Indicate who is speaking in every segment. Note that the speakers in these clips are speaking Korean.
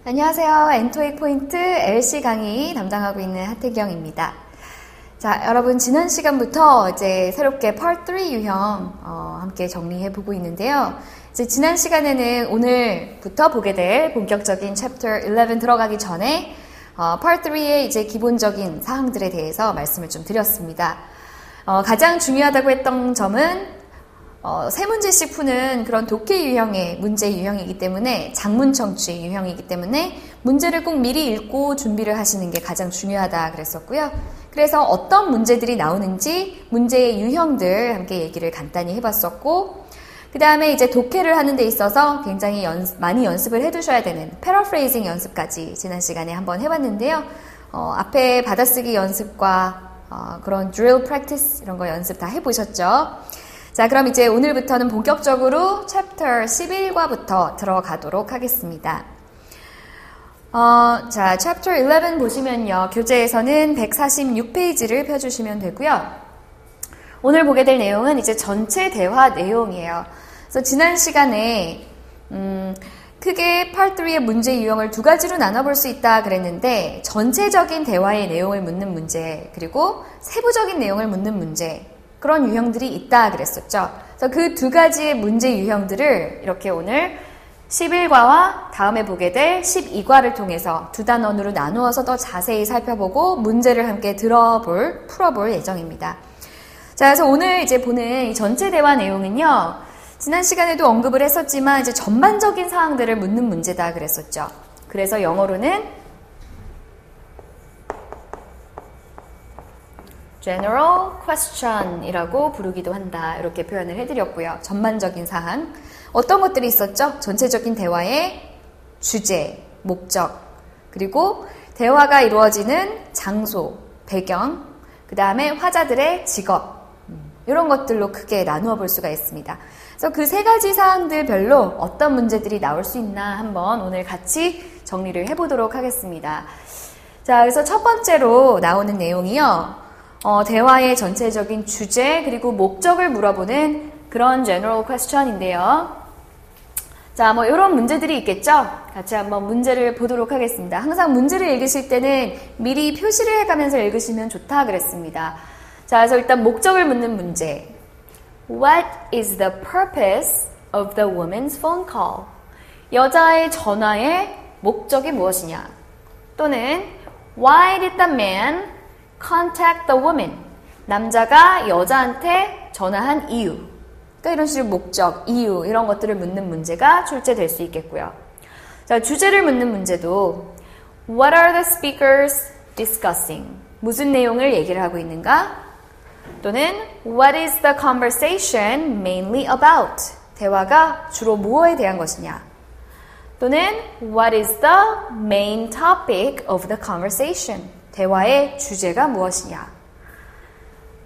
Speaker 1: 안녕하세요. 엔토익 포인트 LC 강의 담당하고 있는 하태경입니다. 자, 여러분 지난 시간부터 이제 새롭게 Part 3 유형 함께 정리해보고 있는데요. 이제 지난 시간에는 오늘부터 보게 될 본격적인 Chapter 11 들어가기 전에 Part 3의 이제 기본적인 사항들에 대해서 말씀을 좀 드렸습니다. 가장 중요하다고 했던 점은 세 문제씩 푸는 그런 독해 유형의 문제 유형이기 때문에 장문 청취 유형이기 때문에 문제를 꼭 미리 읽고 준비를 하시는 게 가장 중요하다 그랬었고요. 그래서 어떤 문제들이 나오는지 문제의 유형들 함께 얘기를 간단히 해봤었고 그 다음에 이제 독해를 하는 데 있어서 굉장히 많이 연습을 해두셔야 되는 패러프레이징 연습까지 지난 시간에 한번 해봤는데요. 앞에 받아쓰기 연습과 그런 drill practice 이런 거 연습 다 해보셨죠? 자, 그럼 이제 오늘부터는 본격적으로 챕터 11과부터 들어가도록 하겠습니다. 자, 챕터 11 보시면요. 교재에서는 146페이지를 펴주시면 되고요. 오늘 보게 될 내용은 이제 전체 대화 내용이에요. 그래서 지난 시간에 크게 Part 3의 문제 유형을 두 가지로 나눠볼 수 있다 그랬는데 전체적인 대화의 내용을 묻는 문제 그리고 세부적인 내용을 묻는 문제 그런 유형들이 있다 그랬었죠. 그래서 그 두 가지의 문제 유형들을 이렇게 오늘 11과와 다음에 보게 될 12과를 통해서 두 단원으로 나누어서 더 자세히 살펴보고 문제를 함께 풀어볼 예정입니다. 자, 그래서 오늘 이제 보는 이 전체 대화 내용은요. 지난 시간에도 언급을 했었지만 이제 전반적인 사항들을 묻는 문제다 그랬었죠. 그래서 영어로는 general question이라고 부르기도 한다. 이렇게 표현을 해드렸고요. 전반적인 사항. 어떤 것들이 있었죠? 전체적인 대화의 주제, 목적, 그리고 대화가 이루어지는 장소, 배경, 그 다음에 화자들의 직업 이런 것들로 크게 나누어 볼 수가 있습니다. 그래서 그 세 가지 사항들별로 어떤 문제들이 나올 수 있나 한번 오늘 같이 정리를 해보도록 하겠습니다. 자, 그래서 첫 번째로 나오는 내용이요. 대화의 전체적인 주제 그리고 목적을 물어보는 그런 general question인데요. 자, 뭐 이런 문제들이 있겠죠? 같이 한번 문제를 보도록 하겠습니다. 항상 문제를 읽으실 때는 미리 표시를 해가면서 읽으시면 좋다 그랬습니다. 자, 그래서 일단 목적을 묻는 문제. What is the purpose of the woman's phone call? 여자의 전화의 목적이 무엇이냐? 또는 Why did the man contact the woman? 남자가 여자한테 전화한 이유. 그러니까 이런 식으로 목적, 이유 이런 것들을 묻는 문제가 출제될 수 있겠고요. 자, 주제를 묻는 문제도 What are the speakers discussing? 무슨 내용을 얘기를 하고 있는가? 또는 What is the conversation mainly about? 대화가 주로 무엇에 대한 것이냐? 또는 What is the main topic of the conversation? 대화의 주제가 무엇이냐?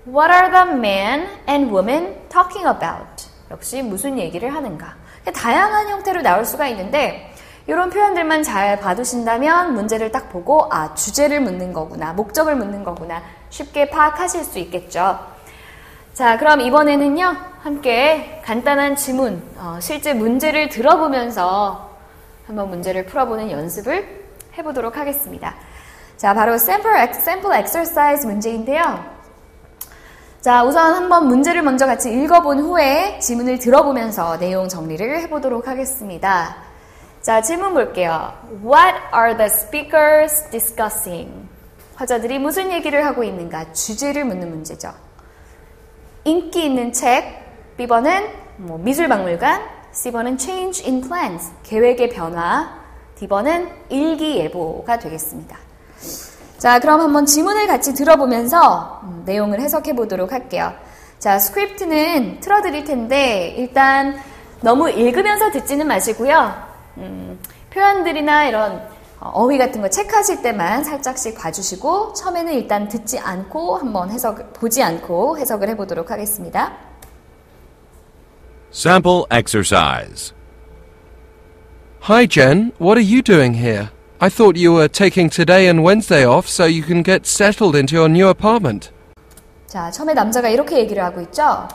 Speaker 1: What are the men and women talking about? 역시 무슨 얘기를 하는가? 다양한 형태로 나올 수가 있는데 이런 표현들만 잘 봐두신다면 문제를 딱 보고 주제를 묻는 거구나, 목적을 묻는 거구나 쉽게 파악하실 수 있겠죠. 자, 그럼 이번에는요 함께 간단한 지문, 실제 문제를 들어보면서 한번 문제를 풀어보는 연습을 해보도록 하겠습니다. 자, 바로 sample exercise 문제인데요. 자, 우선 한번 문제를 먼저 같이 읽어본 후에 지문을 들어보면서 내용 정리를 해보도록 하겠습니다. 자, 질문 볼게요. What are the speakers discussing? 화자들이 무슨 얘기를 하고 있는가? 주제를 묻는 문제죠. 인기 있는 책, B번은 미술박물관, C번은 change in plans, 계획의 변화, D번은 일기예보가 되겠습니다. 자, 그럼 한번 지문을 같이 들어보면서 내용을 해석해 보도록 할게요. 자, 스크립트는 틀어드릴 텐데 일단 너무 읽으면서 듣지는 마시고요. 표현들이나 이런 어휘 같은 거 체크하실 때만 살짝씩 봐주시고 처음에는 일단 듣지 않고 한번 보지 않고 해석을 해보도록 하겠습니다.
Speaker 2: Sample exercise.
Speaker 3: Hi Jen, what are you doing here? I thought you were taking today and Wednesday off so you can get settled into your new apartment.
Speaker 1: 자, 처음에 남자가 이렇게 얘기를 하고 있죠.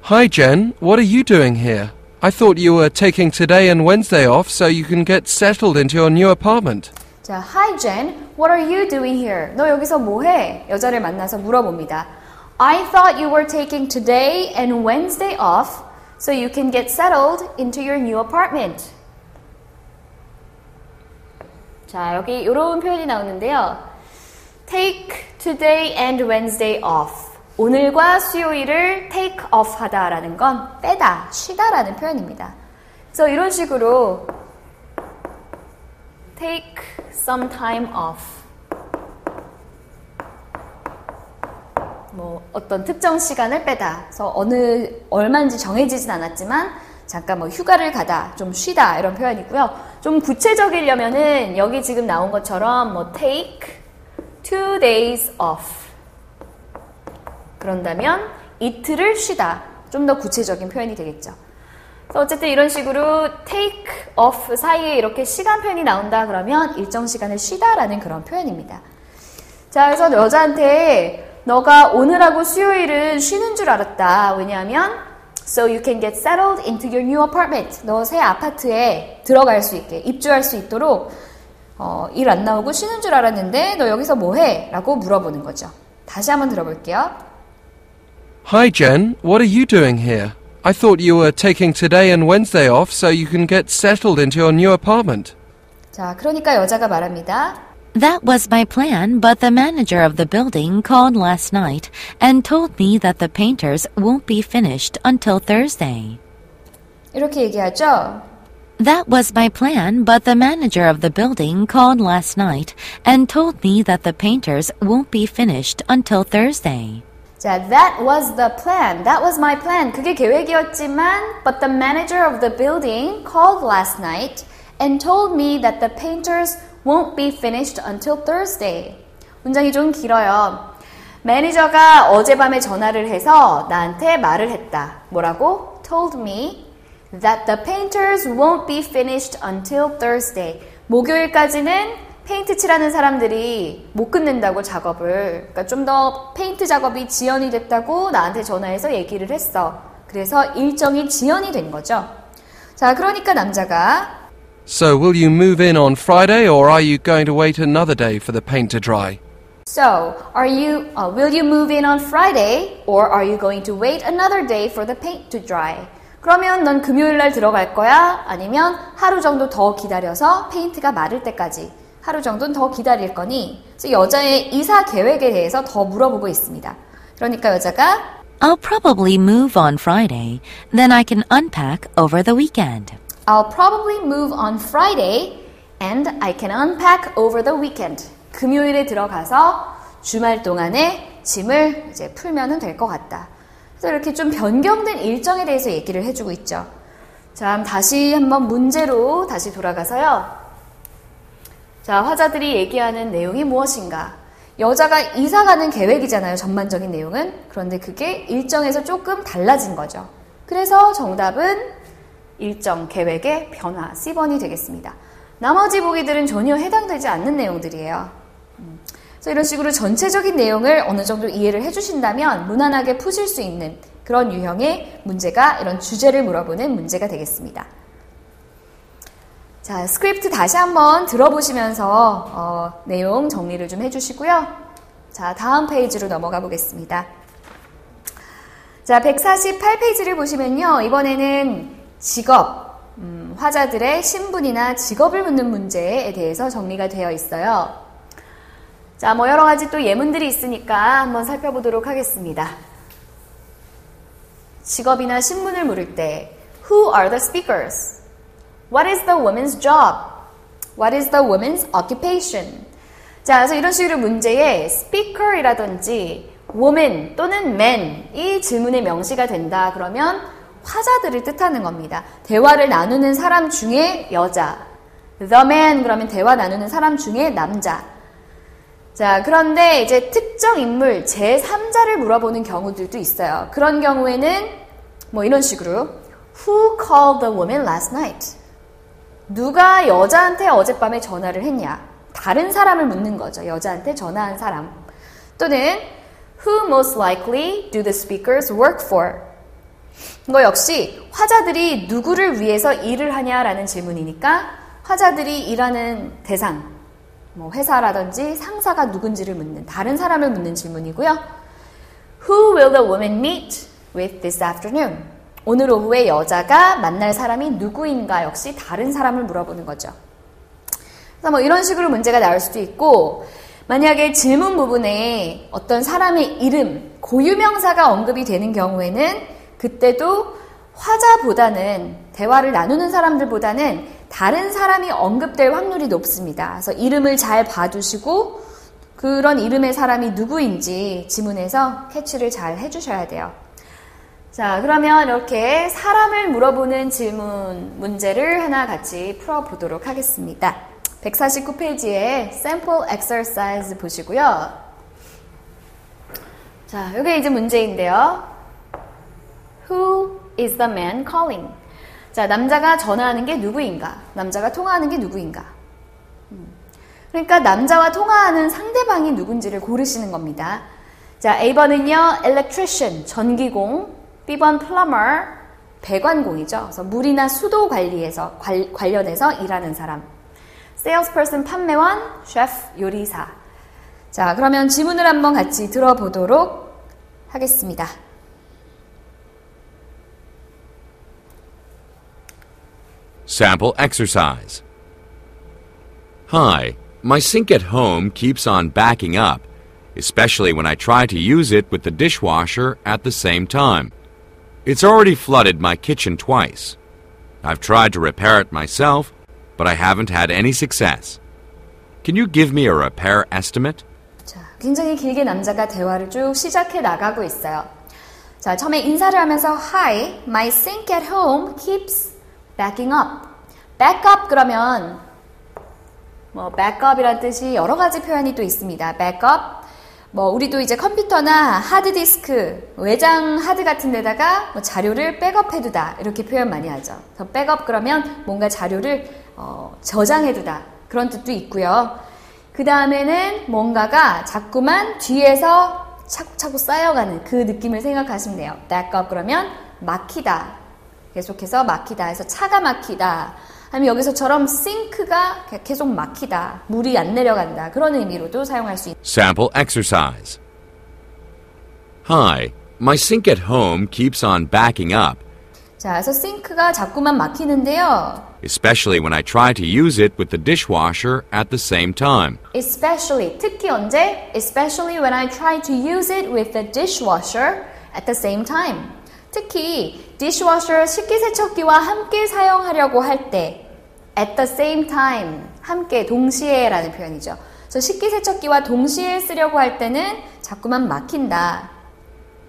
Speaker 3: Hi Jen, what are you doing here? I thought you were taking today and Wednesday off so you can get settled into your new apartment.
Speaker 1: 자, Hi Jen, what are you doing here? 너 여기서 뭐해? 여자를 만나서 물어봅니다. I thought you were taking today and Wednesday off so you can get settled into your new apartment. 자, 여기 이런 표현이 나오는데요. Take today and Wednesday off. 오늘과 수요일을 take off 하다라는 건 빼다, 쉬다라는 표현입니다. 그래서 이런 식으로 take some time off. 뭐 어떤 특정 시간을 빼다. 그래서 얼마인지 정해지진 않았지만 잠깐 뭐 휴가를 가다, 좀 쉬다 이런 표현이고요. 좀 구체적이려면은 여기 지금 나온 것처럼 뭐 take 2 days off. 그런다면 이틀을 쉬다. 좀 더 구체적인 표현이 되겠죠. 그래서 어쨌든 이런 식으로 take off 사이에 이렇게 시간 표현이 나온다 그러면 일정 시간을 쉬다라는 그런 표현입니다. 자, 그래서 여자한테 너가 오늘하고 수요일은 쉬는 줄 알았다. 왜냐하면 so you can get settled into your new apartment. 너 새 아파트에 들어갈 수 있게, 입주할 수 있도록 일 안 나오고 쉬는 줄 알았는데 너 여기서 뭐해? 라고 물어보는 거죠. 다시 한번 들어볼게요.
Speaker 3: Hi Jen, what are you doing here? I thought you were taking today and Wednesday off so you can get settled into your new apartment.
Speaker 1: 자, 그러니까 여자가 말합니다.
Speaker 4: That was my plan, but the manager of the building called last night and told me that the painters won't be finished until Thursday.
Speaker 1: 이렇게 얘기하죠.
Speaker 4: That was my plan, but the manager of the building called last night and told me that the painters won't be finished until Thursday.
Speaker 1: 자, that was the plan. That was my plan. 그게 계획이었지만 but the manager of the building called last night and told me that the painters won't be finished until Thursday. 문장이 좀 길어요. 매니저가 어젯밤에 전화를 해서 나한테 말을 했다. 뭐라고? Told me that the painters won't be finished until Thursday. 목요일까지는 페인트 칠하는 사람들이 못 끝낸다고 작업을. 그러니까 좀 더 페인트 작업이 지연이 됐다고 나한테 전화해서 얘기를 했어. 그래서 일정이 지연이 된 거죠. 자, 그러니까 남자가
Speaker 3: So will you move in on Friday or are you going to wait another day for the paint to dry?
Speaker 1: So, will you move in on Friday or are you going to wait another day for the paint to dry? 그러면 넌 금요일 날 들어갈 거야? 아니면 하루 정도 더 기다려서 페인트가 마를 때까지 하루 정도는 더 기다릴 거니? 그래서 여자의 이사 계획에 대해서 더 물어보고 있습니다. 그러니까 여자가
Speaker 4: I'll probably move on Friday, then I can unpack over the weekend.
Speaker 1: I'll probably move on Friday and I can unpack over the weekend. 금요일에 들어가서 주말 동안에 짐을 이제 풀면은 될 것 같다. 그래서 이렇게 좀 변경된 일정에 대해서 얘기를 해주고 있죠. 자, 다시 한번 문제로 다시 돌아가서요. 자, 화자들이 얘기하는 내용이 무엇인가? 여자가 이사 가는 계획이잖아요, 전반적인 내용은. 그런데 그게 일정에서 조금 달라진 거죠. 그래서 정답은 일정, 계획의 변화, C번이 되겠습니다. 나머지 보기들은 전혀 해당되지 않는 내용들이에요. 그래서 이런 식으로 전체적인 내용을 어느 정도 이해를 해주신다면 무난하게 푸실 수 있는 그런 유형의 문제가 이런 주제를 물어보는 문제가 되겠습니다. 자, 스크립트 다시 한번 들어보시면서 내용 정리를 좀 해주시고요. 자, 다음 페이지로 넘어가 보겠습니다. 자, 148페이지를 보시면요. 이번에는 직업, 화자들의 신분이나 직업을 묻는 문제에 대해서 정리가 되어 있어요. 자, 뭐 여러 가지 또 예문들이 있으니까 한번 살펴보도록 하겠습니다. 직업이나 신분을 물을 때 Who are the speakers? What is the woman's job? What is the woman's occupation? 자, 그래서 이런 식으로 문제에 speaker이라든지 woman 또는 man 이 질문의 명시가 된다 그러면 화자들을 뜻하는 겁니다. 대화를 나누는 사람 중에 여자. The man 그러면 대화 나누는 사람 중에 남자. 자, 그런데 이제 특정 인물 제3자를 물어보는 경우들도 있어요. 그런 경우에는 뭐 이런 식으로 Who called the woman last night? 누가 여자한테 어젯밤에 전화를 했냐? 다른 사람을 묻는 거죠. 여자한테 전화한 사람. 또는 Who most likely do the speakers work for? 이거 역시 화자들이 누구를 위해서 일을 하냐라는 질문이니까 화자들이 일하는 대상, 뭐 회사라든지 상사가 누군지를 묻는, 다른 사람을 묻는 질문이고요. Who will the woman meet with this afternoon? 오늘 오후에 여자가 만날 사람이 누구인가? 역시 다른 사람을 물어보는 거죠. 그래서 뭐 이런 식으로 문제가 나올 수도 있고, 만약에 질문 부분에 어떤 사람의 이름, 고유명사가 언급이 되는 경우에는 그때도 화자보다는, 대화를 나누는 사람들보다는 다른 사람이 언급될 확률이 높습니다. 그래서 이름을 잘 봐두시고 그런 이름의 사람이 누구인지 지문에서 캐치를 잘 해주셔야 돼요. 자, 그러면 이렇게 사람을 물어보는 질문 문제를 하나 같이 풀어보도록 하겠습니다. 149페이지에 sample exercise 보시고요. 자, 이게 이제 문제인데요. Who is the man calling? 자, 남자가 전화하는 게 누구인가? 남자가 통화하는 게 누구인가? 그러니까 남자와 통화하는 상대방이 누군지를 고르시는 겁니다. 자, A번은요, electrician, 전기공, B번 plumber, 배관공이죠. 그래서 물이나 수도 관련해서 일하는 사람. salesperson, 판매원, chef, 요리사. 자, 그러면 지문을 한번 같이 들어보도록 하겠습니다.
Speaker 2: Sample exercise. Hi, my sink at home keeps on backing up, especially when I try to use it with the dishwasher at the same time. It's already flooded my kitchen twice. I've tried to repair it myself, but I haven't had any success. Can you give me a repair estimate?
Speaker 1: 자, 굉장히 길게 남자가 대화를 쭉 시작해 나가고 있어요. 자, 처음에 인사를 하면서 Hi, my sink at home keeps backing up. backup 그러면 뭐 backup이라는 뜻이 여러 가지 표현이 또 있습니다. backup 뭐 우리도 이제 컴퓨터나 하드디스크, 외장 하드 같은 데다가 뭐 자료를 백업해두다 이렇게 표현 많이 하죠. 그래서 백업 그러면 뭔가 자료를 저장해두다 그런 뜻도 있고요. 그 다음에는 뭔가가 자꾸만 뒤에서 차곡차곡 쌓여가는 그 느낌을 생각하시면 돼요. backup 그러면 막히다. 계속해서 막히다 해서 차가 막히다. 아니면 여기서처럼 싱크가 계속 막히다. 물이 안 내려간다. 그런 의미로도 사용할 수 있습니다.
Speaker 2: Sample exercise. Hi, my sink at home keeps on backing up.
Speaker 1: 자, 그래서 싱크가 자꾸만 막히는데요.
Speaker 2: Especially when I try to use it with the dishwasher at the same time.
Speaker 1: Especially, 특히 언제? Especially when I try to use it with the dishwasher at the same time. 특히 dishwasher 식기세척기와 함께 사용하려고 할 때 at the same time 함께 동시에 라는 표현이죠. 그래서 식기세척기와 동시에 쓰려고 할 때는 자꾸만 막힌다.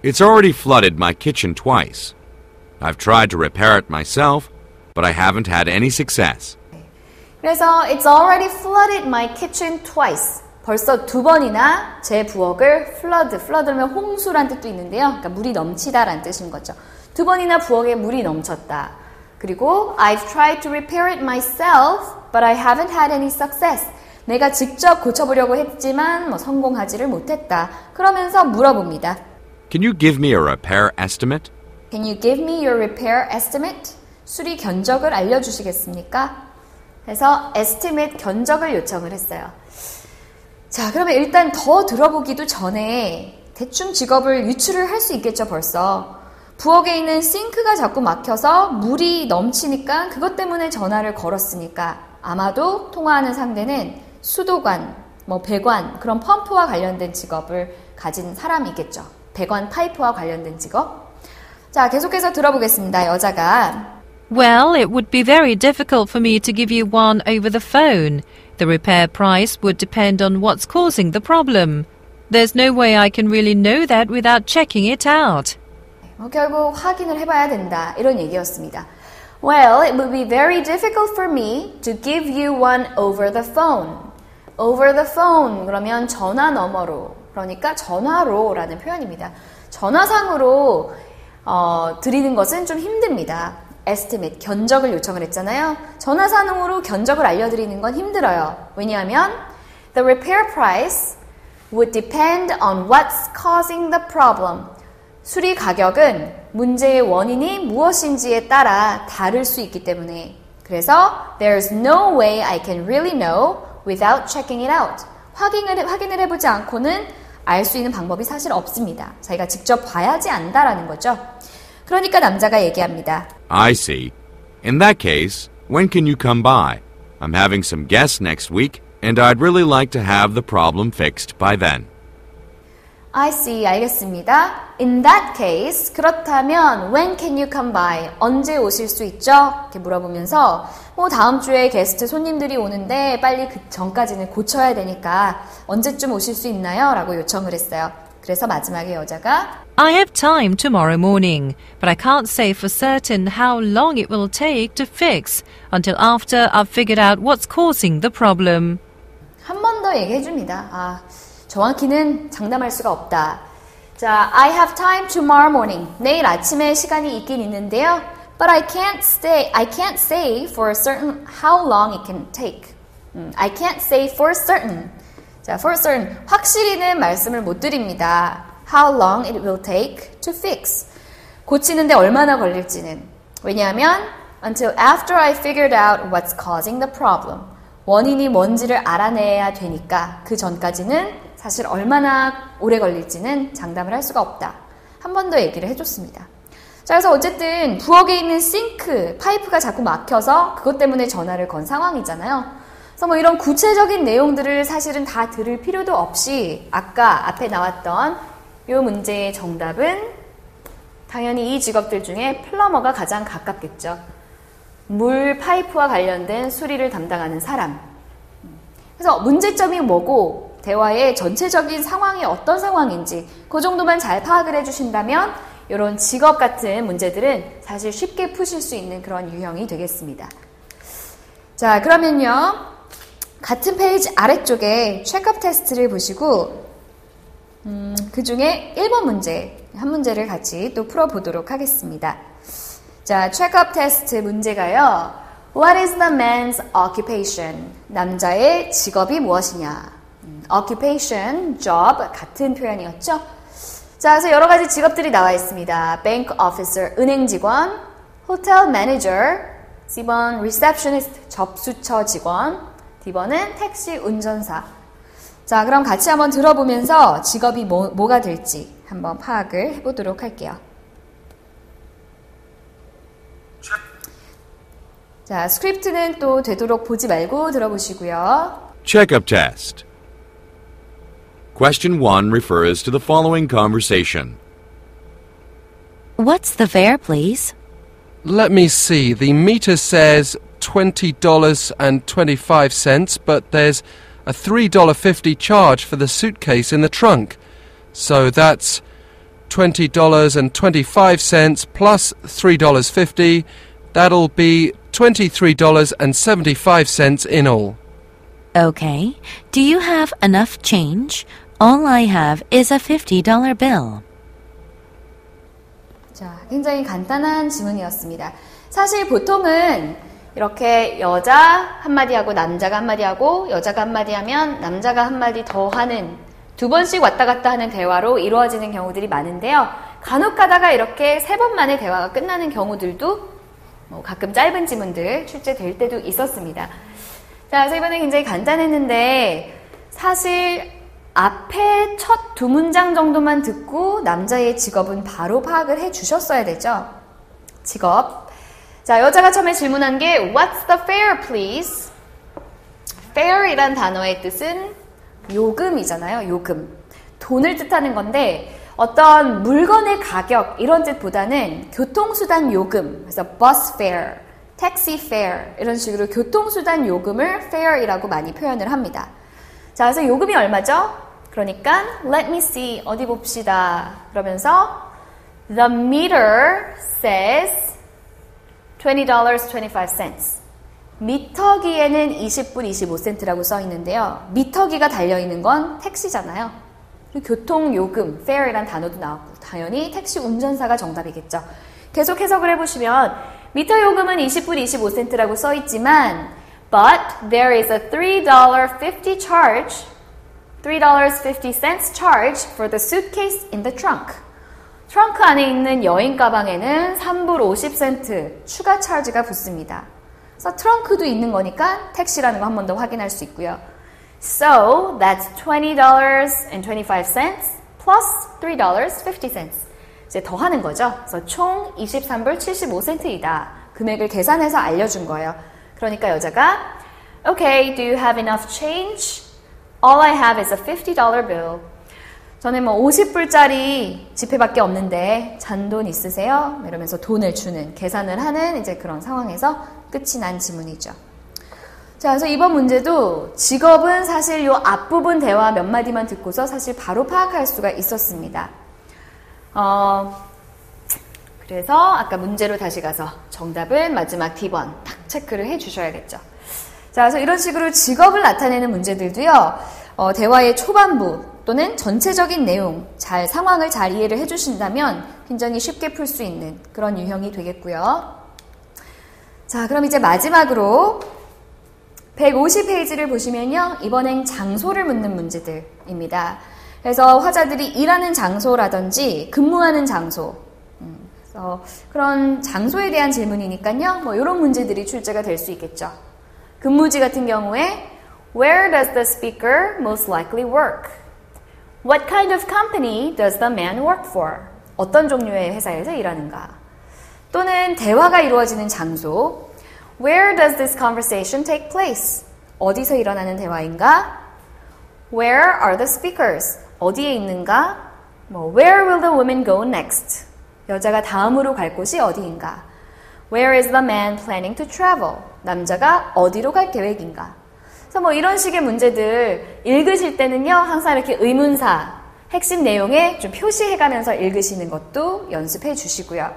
Speaker 2: It's already flooded my kitchen twice. I've tried to repair it myself, but I haven't had any success.
Speaker 1: 그래서 it's already flooded my kitchen twice. 벌써 두 번이나 제 부엌을 flood면 홍수란 뜻도 있는데요. 그러니까 물이 넘치다라는 뜻인 거죠. 두 번이나 부엌에 물이 넘쳤다. 그리고 I've tried to repair it myself, but I haven't had any success. 내가 직접 고쳐보려고 했지만 뭐 성공하지를 못했다. 그러면서 물어봅니다.
Speaker 2: Can you give me a repair estimate?
Speaker 1: Can you give me your repair estimate? 수리 견적을 알려주시겠습니까? 그래서 estimate 견적을 요청을 했어요. 자, 그러면 일단 더 들어보기도 전에 대충 직업을 유추를 할 수 있겠죠, 벌써. 부엌에 있는 싱크가 자꾸 막혀서 물이 넘치니까 그것 때문에 전화를 걸었으니까 아마도 통화하는 상대는 수도관, 뭐 배관, 그런 펌프와 관련된 직업을 가진 사람이겠죠. 배관 파이프와 관련된 직업. 자, 계속해서 들어보겠습니다. 여자가
Speaker 4: Well, it would be very difficult for me to give you one over the phone. The repair price would depend on what's causing the problem. There's no way I can really know that without checking it out.
Speaker 1: 결국 확인을 해봐야 된다. 이런 얘기였습니다. Well, it would be very difficult for me to give you one over the phone. Over the phone 그러면 전화 너머로, 그러니까 전화로라는 표현입니다. 전화상으로 드리는 것은 좀 힘듭니다. estimate, 견적을 요청을 했잖아요. 전화상으로 견적을 알려드리는 건 힘들어요. 왜냐하면 the repair price would depend on what's causing the problem. 수리 가격은 문제의 원인이 무엇인지에 따라 다를 수 있기 때문에 그래서 there's no way I can really know without checking it out. 확인을 해보지 않고는 알 수 있는 방법이 사실 없습니다. 자기가 직접 봐야지 안다라는 거죠. 그러니까 남자가 얘기합니다.
Speaker 2: I see. In that case, when can you come by? I'm having some guests next week, and I'd really like to have the problem fixed by then.
Speaker 1: I see, 알겠습니다. In that case, 그렇다면 when can you come by? 언제 오실 수 있죠? 이렇게 물어보면서 다음 주에 게스트 손님들이 오는데 빨리 그 전까지는 고쳐야 되니까 언제쯤 오실 수 있나요? 라고 요청을 했어요. 그래서 마지막에 여자가
Speaker 4: I have time tomorrow morning, but I can't say for certain how long it will take to fix until after I've figured out what's causing the problem.
Speaker 1: 한 번 더 얘기해 줍니다. 정확히는 장담할 수가 없다. 자, I have time tomorrow morning. 내일 아침에 시간이 있긴 있는데요. But I can't say for certain how long it can take. I can't say for certain. 자, for certain. 확실히는 말씀을 못 드립니다. How long it will take to fix. 고치는데 얼마나 걸릴지는. 왜냐하면 until after I figured out what's causing the problem. 원인이 뭔지를 알아내야 되니까 그 전까지는 사실 얼마나 오래 걸릴지는 장담을 할 수가 없다. 한 번 더 얘기를 해줬습니다. 자, 그래서 어쨌든 부엌에 있는 싱크, 파이프가 자꾸 막혀서 그것 때문에 전화를 건 상황이잖아요. 그래서 이런 구체적인 내용들을 사실은 다 들을 필요도 없이 아까 앞에 나왔던 이 문제의 정답은 당연히 이 직업들 중에 플러머가 가장 가깝겠죠. 물 파이프와 관련된 수리를 담당하는 사람. 그래서 문제점이 뭐고 대화의 전체적인 상황이 어떤 상황인지 그 정도만 잘 파악을 해주신다면 이런 직업 같은 문제들은 사실 쉽게 푸실 수 있는 그런 유형이 되겠습니다. 자, 그러면요. 같은 페이지 아래쪽에 체크업 테스트를 보시고 그 중에 1번 문제, 한 문제를 같이 또 풀어보도록 하겠습니다. 자, 체크업 테스트 문제가요. What is the man's occupation? 남자의 직업이 무엇이냐? occupation, job 같은 표현이었죠. 자, 그래서 여러 가지 직업들이 나와 있습니다. bank officer, 은행 직원, hotel manager, C번 receptionist, 접수처 직원, D번은 택시 운전사. 자, 그럼 같이 한번 들어보면서 직업이 뭐가 될지 한번 파악을 해보도록 할게요. 자, 스크립트는 또 되도록 보지 말고 들어보시고요.
Speaker 2: Checkup test. Question 1 refers to the following conversation.
Speaker 5: What's the fare, please?
Speaker 3: Let me see. The meter says $20.25, but there's a $3.50 charge for the suitcase in the trunk. So that's $20.25 plus $3.50. That'll be $23.75 in all.
Speaker 5: Okay. Do you have enough change? All I have is a $50 bill.
Speaker 1: 자, 굉장히 간단한 질문이었습니다. 사실 보통은 이렇게 여자 한마디 하고 남자가 한마디 하고 여자가 한마디 하면 남자가 한마디 더 하는 두 번씩 왔다 갔다 하는 대화로 이루어지는 경우들이 많은데요. 간혹 가다가 이렇게 3번 만에 대화가 끝나는 경우들도 가끔 짧은 지문들 출제될 때도 있었습니다. 자, 그래서 이번에 굉장히 간단했는데 사실 앞에 첫 두 문장 정도만 듣고 남자의 직업은 바로 파악을 해주셨어야 되죠. 직업. 자, 여자가 처음에 질문한 게 What's the fare, please? fare이란 단어의 뜻은 요금이잖아요. 요금. 돈을 뜻하는 건데 어떤 물건의 가격 이런 뜻보다는 교통수단 요금, 그래서 bus fare, taxi fare 이런 식으로 교통수단 요금을 fare이라고 많이 표현을 합니다. 자, 그래서 요금이 얼마죠? 그러니까 let me see, 어디 봅시다. 그러면서 the meter says $20.25. 미터기에는 20불 25센트라고 써 있는데요. 미터기가 달려있는 건 택시잖아요. 그리고 교통요금, fare이란 단어도 나왔고 당연히 택시 운전사가 정답이겠죠. 계속 해석을 해보시면 미터 요금은 20불 25센트라고 써 있지만 but there is a $3.50 charge $3.50 charge for the suitcase in the trunk. 트렁크 안에 있는 여행 가방에는 3불 50센트 추가 차지가 붙습니다. 그래서 트렁크도 있는 거니까 택시라는 거 한 번 더 확인할 수 있고요. So that's $20.25 plus $3.50. 이제 더 하는 거죠. 그래서 총 23불 75센트이다. 금액을 계산해서 알려준 거예요. 그러니까 여자가 Okay, do you have enough change? All I have is a $50 bill. 저는 뭐 50불짜리 지폐밖에 없는데 잔돈 있으세요? 이러면서 돈을 주는, 계산을 하는 이제 그런 상황에서 끝이 난 지문이죠. 자, 그래서 이번 문제도 직업은 사실 요 앞부분 대화 몇 마디만 듣고서 사실 바로 파악할 수가 있었습니다. 그래서 아까 문제로 다시 가서 정답은 마지막 D번 딱 체크를 해 주셔야겠죠. 자, 그래서 이런 식으로 직업을 나타내는 문제들도요, 대화의 초반부 또는 전체적인 내용, 상황을 잘 이해를 해주신다면 굉장히 쉽게 풀 수 있는 그런 유형이 되겠고요. 자, 그럼 이제 마지막으로 150페이지를 보시면요, 이번엔 장소를 묻는 문제들입니다. 그래서 화자들이 일하는 장소라든지 근무하는 장소, 그래서 그런 장소에 대한 질문이니까요, 뭐 이런 문제들이 출제가 될 수 있겠죠. 근무지 같은 경우에 Where does the speaker most likely work? What kind of company does the man work for? 어떤 종류의 회사에서 일하는가? 또는 대화가 이루어지는 장소 Where does this conversation take place? 어디서 일어나는 대화인가? Where are the speakers? 어디에 있는가? Where will the woman go next? 여자가 다음으로 갈 곳이 어디인가? Where is the man planning to travel? 남자가 어디로 갈 계획인가? 그래서 뭐 이런 식의 문제들 읽으실 때는요, 항상 이렇게 의문사, 핵심 내용에 좀 표시해가면서 읽으시는 것도 연습해 주시고요.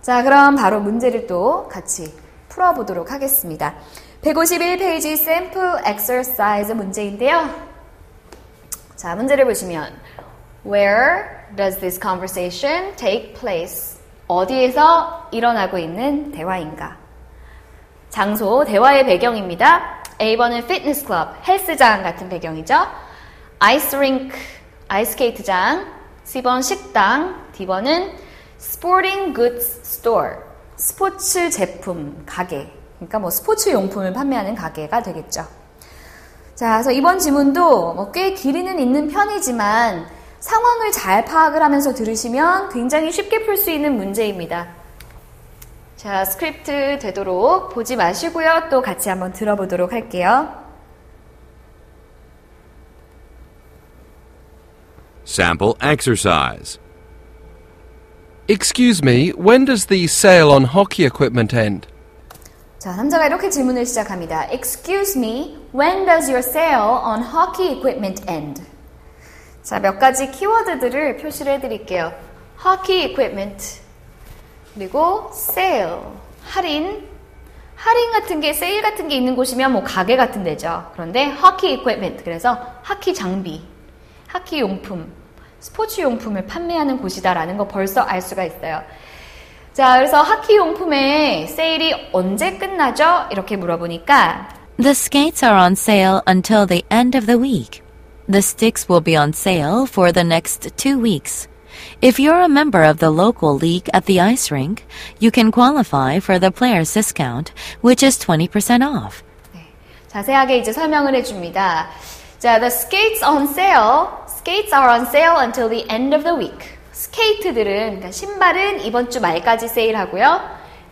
Speaker 1: 자, 그럼 바로 문제를 또 같이 풀어보도록 하겠습니다. 151페이지 샘플 엑서사이즈 문제인데요. 자, 문제를 보시면 Where does this conversation take place? 어디에서 일어나고 있는 대화인가? 장소, 대화의 배경입니다. A번은 피트니스 클럽, 헬스장 같은 배경이죠. 아이스링크, 아이스케이트장. C번 식당. D번은 스포팅 굿즈 스토어, 스포츠 제품 가게. 그러니까 뭐 스포츠 용품을 판매하는 가게가 되겠죠. 자, 그래서 이번 지문도 뭐 꽤 길이는 있는 편이지만 상황을 잘 파악을 하면서 들으시면 굉장히 쉽게 풀 수 있는 문제입니다. 자, 스크립트 되도록 보지 마시고요. 또 같이 한번 들어보도록 할게요.
Speaker 2: Sample exercise.
Speaker 3: Excuse me, when does the sale on hockey equipment end?
Speaker 1: 자, 남자가 이렇게 질문을 시작합니다. Excuse me, when does your sale on hockey equipment end? 자, 몇 가지 키워드들을 표시를 해드릴게요. hockey equipment, 그리고 sale, 할인 같은 게, 세일 같은 게 있는 곳이면 뭐 가게 같은 데죠. 그런데 hockey equipment, 그래서 하키 장비, 하키 용품, 스포츠 용품을 판매하는 곳이다라는 거 벌써 알 수가 있어요. 자, 그래서 하키 용품의 세일이 언제 끝나죠? 이렇게 물어보니까
Speaker 5: The skates are on sale until the end of the week. The sticks will be on sale for the next 2 weeks. If you're a member of the local league at the ice rink, you can qualify for the player's discount, which is 20% off.
Speaker 1: 네, 자세하게 이제 설명을 해줍니다. 자, the skates on sale. Skates are on sale until the end of the week. 스케이트들은, 그러니까 신발은 이번 주 말까지 세일하고요.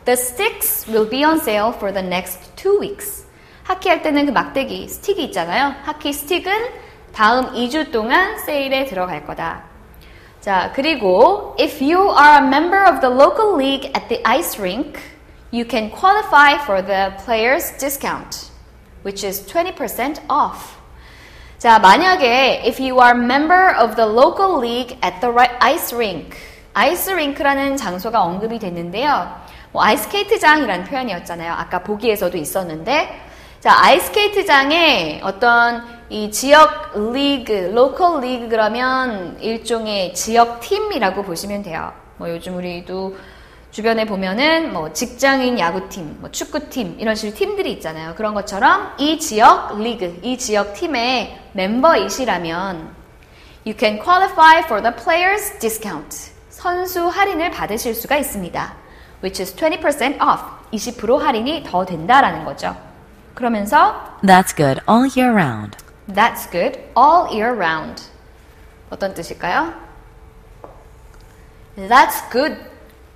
Speaker 1: The sticks will be on sale for the next 2 weeks. 하키 할 때는 그 막대기, 스틱이 있잖아요. 하키 스틱은 다음 2주 동안 세일에 들어갈 거다. 자, 그리고 if you are a member of the local league at the ice rink, you can qualify for the player's discount, which is 20% off. 자, 만약에 if you are member of the local league at the ice rink, 아이스 링크라는 장소가 언급이 됐는데요. 뭐 아이스케이트장이라는 표현이었잖아요. 아까 보기에서도 있었는데, 자, 아이스케이트장에 어떤 이 지역 리그, 로컬 리그 그러면 일종의 지역 팀이라고 보시면 돼요. 뭐 요즘 우리도 주변에 보면은 뭐 직장인 야구팀, 뭐 축구팀 이런 식으로 팀들이 있잖아요. 그런 것처럼 이 지역 리그, 이 지역 팀의 멤버이시라면 You can qualify for the player's discount. 선수 할인을 받으실 수가 있습니다. Which is 20% off. 20% 할인이 더 된다라는 거죠. 그러면서
Speaker 5: That's good all year round.
Speaker 1: That's good all year round. 어떤 뜻일까요? That's good.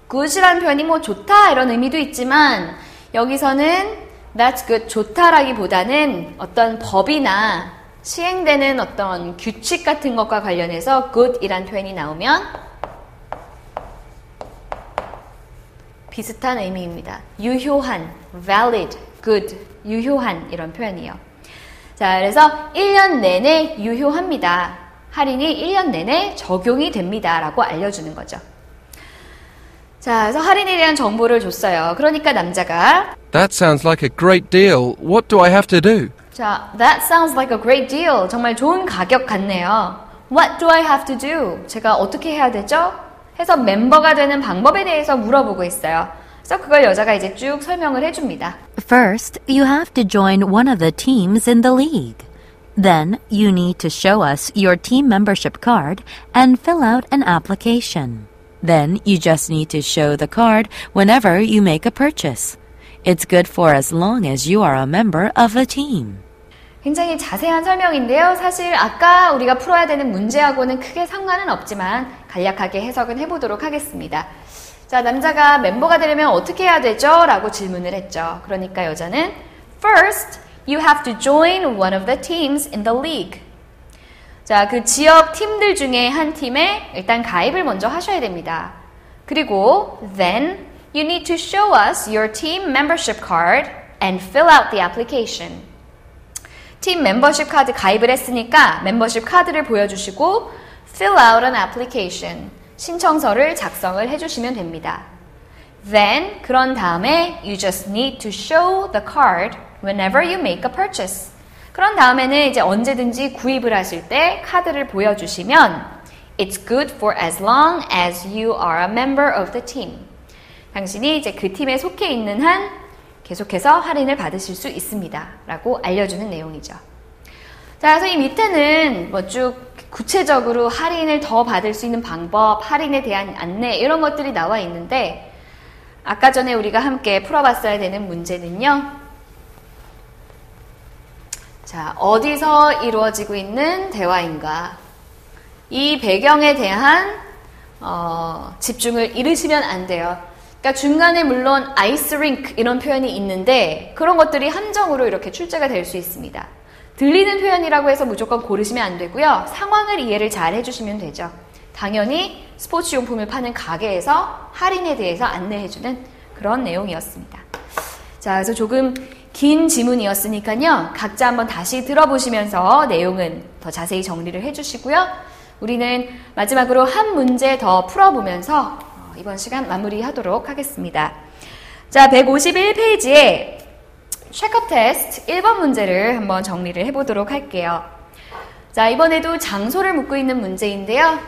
Speaker 1: good이라는 표현이 뭐 좋다 이런 의미도 있지만 여기서는 that's good 좋다라기보다는 어떤 법이나 시행되는 어떤 규칙 같은 것과 관련해서 good이란 표현이 나오면 비슷한 의미입니다. 유효한, valid, good, 유효한 이런 표현이에요. 자, 그래서 1년 내내 유효합니다. 할인이 1년 내내 적용이 됩니다. 라고 알려주는 거죠. 자, 그래서 할인에 대한 정보를 줬어요. 그러니까 남자가
Speaker 3: That sounds like a great deal. What do I have to do?
Speaker 1: 자, that sounds like a great deal. 정말 좋은 가격 같네요. What do I have to do? 제가 어떻게 해야 되죠? 해서 멤버가 되는 방법에 대해서 물어보고 있어요. 그래서 그걸 여자가 이제 쭉 설명을 해줍니다.
Speaker 5: First, you have to join one of the teams in the league. Then, you need to show us your team membership card and fill out an application. Then, you just need to show the card whenever you make a purchase. It's good for as long as you are a member of the team.
Speaker 1: 굉장히 자세한 설명인데요. 사실 아까 우리가 풀어야 되는 문제하고는 크게 상관은 없지만 간략하게 해석은 해보도록 하겠습니다. 자, 남자가 멤버가 되려면 어떻게 해야 되죠? 라고 질문을 했죠. 그러니까 여자는 First, you have to join one of the teams in the league. 자, 그 지역 팀들 중에 한 팀에 일단 가입을 먼저 하셔야 됩니다. 그리고 Then, you need to show us your team membership card and fill out the application. 팀 멤버십 카드 가입을 했으니까 멤버십 카드를 보여주시고 fill out an application. 신청서를 작성을 해주시면 됩니다. Then, 그런 다음에 you just need to show the card whenever you make a purchase. 그런 다음에는 이제 언제든지 구입을 하실 때 카드를 보여주시면 It's good for as long as you are a member of the team. 당신이 이제 그 팀에 속해 있는 한 계속해서 할인을 받으실 수 있습니다. 라고 알려주는 내용이죠. 자, 그래서 이 밑에는 뭐 쭉 구체적으로 할인을 더 받을 수 있는 방법, 할인에 대한 안내 이런 것들이 나와 있는데 아까 전에 우리가 함께 풀어봤어야 되는 문제는요. 자, 어디서 이루어지고 있는 대화인가? 이 배경에 대한 집중을 잃으시면 안 돼요. 그러니까 중간에 물론 아이스링크 이런 표현이 있는데 그런 것들이 함정으로 이렇게 출제가 될 수 있습니다. 들리는 표현이라고 해서 무조건 고르시면 안 되고요. 상황을 이해를 잘 해주시면 되죠. 당연히 스포츠 용품을 파는 가게에서 할인에 대해서 안내해주는 그런 내용이었습니다. 자, 그래서 조금 긴 지문이었으니까요. 각자 한번 다시 들어보시면서 내용은 더 자세히 정리를 해주시고요. 우리는 마지막으로 한 문제 더 풀어보면서 이번 시간 마무리하도록 하겠습니다. 자, 151페이지에 체크업 테스트 1번 문제를 한번 정리를 해보도록 할게요. 자, 이번에도 장소를 묻고 있는 문제인데요.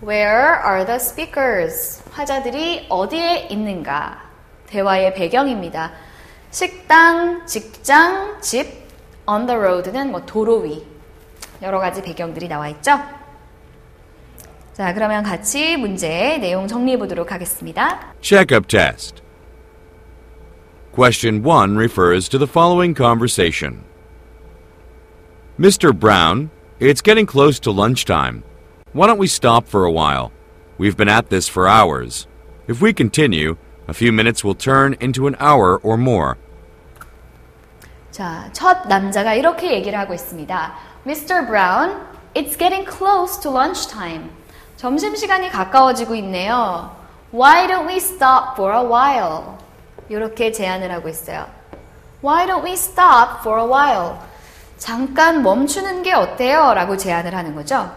Speaker 1: Where are the speakers? 화자들이 어디에 있는가? 대화의 배경입니다. 식당, 직장, 집, on the road는 뭐 도로 위. 여러 가지 배경들이 나와 있죠? 자, 그러면 같이 문제 내용 정리해 보도록 하겠습니다.
Speaker 2: Checkup test. Question 1 refers to the following conversation. Mr. Brown, it's getting close to lunchtime. Why don't we stop for a while? We've been at this for hours. If we continue, a few minutes will turn into an hour or more.
Speaker 1: 자, 첫 남자가 이렇게 얘기를 하고 있습니다. Mr. Brown, it's getting close to lunchtime. 점심시간이 가까워지고 있네요. Why don't we stop for a while? 이렇게 제안을 하고 있어요. Why don't we stop for a while? 잠깐 멈추는 게 어때요? 라고 제안을 하는 거죠.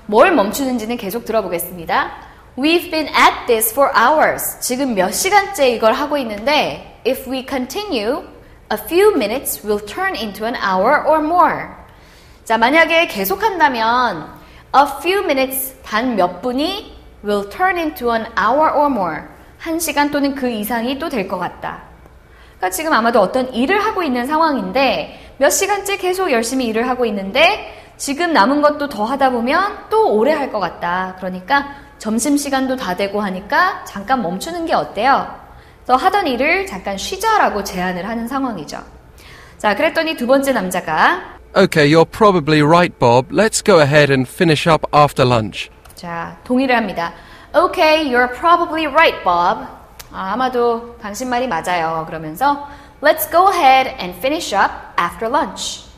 Speaker 1: 뭘 멈추는지는 계속 들어보겠습니다. We've been at this for hours. 지금 몇 시간째 이걸 하고 있는데 If we continue, a few minutes will turn into an hour or more. 자, 만약에 계속한다면 a few minutes, 단 몇 분이 will turn into an hour or more. 1시간 또는 그 이상이 또 될 것 같다. 그러니까 지금 아마도 어떤 일을 하고 있는 상황인데 몇 시간째 계속 열심히 일을 하고 있는데 지금 남은 것도 더 하다 보면 또 오래 할 것 같다. 그러니까 점심시간도 다 되고 하니까 잠깐 멈추는 게 어때요? 그래서 하던 일을 잠깐 쉬자라고 제안을 하는 상황이죠. 자, 그랬더니 두 번째 남자가
Speaker 3: Okay, you're probably right, Bob. Let's go ahead and finish up after lunch.
Speaker 1: 자, 동의를 합니다. Okay, you're probably right, Bob. 아마도 당신 말이 맞아요. 그러면서 Let's go ahead and finish up after lunch.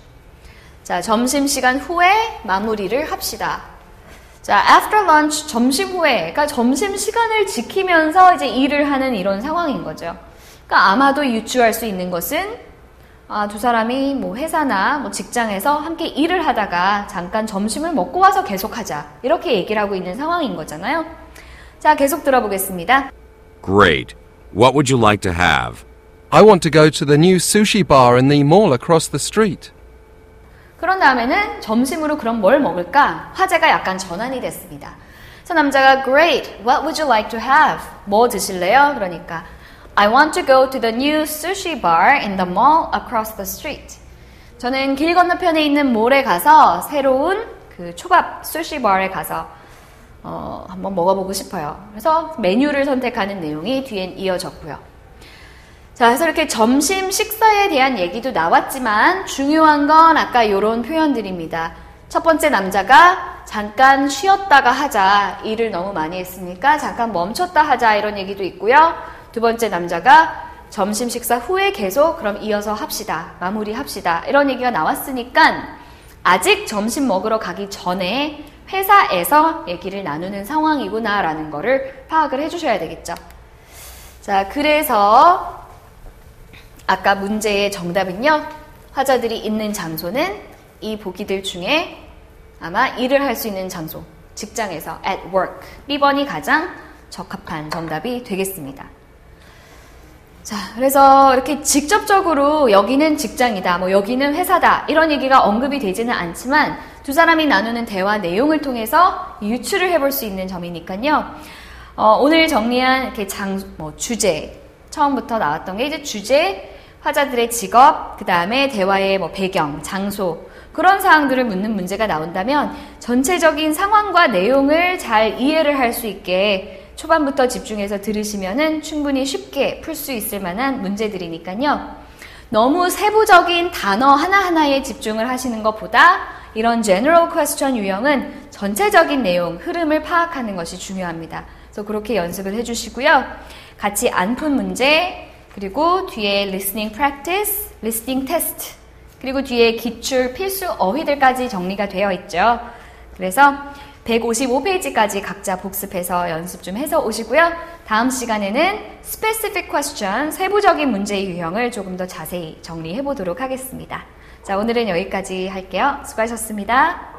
Speaker 1: 자, 점심시간 후에 마무리를 합시다. 자, after lunch, 점심 후에, 그러니까 점심시간을 지키면서 이제 일을 하는 이런 상황인 거죠. 그러니까 아마도 유추할 수 있는 것은 두 사람이 뭐 회사나 뭐 직장에서 함께 일을 하다가 잠깐 점심을 먹고 와서 계속하자. 이렇게 얘기를 하고 있는 상황인 거잖아요. 자, 계속 들어보겠습니다.
Speaker 2: Great. What would you like to have?
Speaker 3: I want to go to the new sushi bar in the mall across the street.
Speaker 1: 그런 다음에는 점심으로 그럼 뭘 먹을까? 화제가 약간 전환이 됐습니다. 그래서 남자가 Great, what would you like to have? 뭐 드실래요? 그러니까 I want to go to the new sushi bar in the mall across the street. 저는 길 건너편에 있는 몰에 가서 새로운 그 초밥 수시 바에 가서 한번 먹어보고 싶어요. 그래서 메뉴를 선택하는 내용이 뒤엔 이어졌고요. 자, 그래서 이렇게 점심 식사에 대한 얘기도 나왔지만 중요한 건 아까 이런 표현들입니다. 첫 번째 남자가 잠깐 쉬었다가 하자. 일을 너무 많이 했으니까 잠깐 멈췄다 하자. 이런 얘기도 있고요. 두 번째 남자가 점심 식사 후에 계속 그럼 이어서 합시다. 마무리합시다. 이런 얘기가 나왔으니까 아직 점심 먹으러 가기 전에 회사에서 얘기를 나누는 상황이구나라는 거를 파악을 해주셔야 되겠죠. 자, 그래서 아까 문제의 정답은요. 화자들이 있는 장소는 이 보기들 중에 아마 일을 할 수 있는 장소, 직장에서 at work, B번이 가장 적합한 정답이 되겠습니다. 자, 그래서 이렇게 직접적으로 여기는 직장이다, 뭐 여기는 회사다 이런 얘기가 언급이 되지는 않지만 두 사람이 나누는 대화 내용을 통해서 유추를 해볼 수 있는 점이니까요. 오늘 정리한 이렇게 주제, 처음부터 나왔던 게 이제 주제, 화자들의 직업, 그 다음에 대화의 배경, 장소 그런 사항들을 묻는 문제가 나온다면 전체적인 상황과 내용을 잘 이해를 할 수 있게 초반부터 집중해서 들으시면은 충분히 쉽게 풀 수 있을 만한 문제들이니까요. 너무 세부적인 단어 하나하나에 집중을 하시는 것보다 이런 general question 유형은 전체적인 내용, 흐름을 파악하는 것이 중요합니다. 그래서 그렇게 연습을 해주시고요. 같이 안 푼 문제, 그리고 뒤에 listening practice, listening test, 그리고 뒤에 기출 필수 어휘들까지 정리가 되어 있죠. 그래서 155페이지까지 각자 복습해서 연습 좀 해서 오시고요. 다음 시간에는 specific question, 세부적인 문제 유형을 조금 더 자세히 정리해 보도록 하겠습니다. 자, 오늘은 여기까지 할게요. 수고하셨습니다.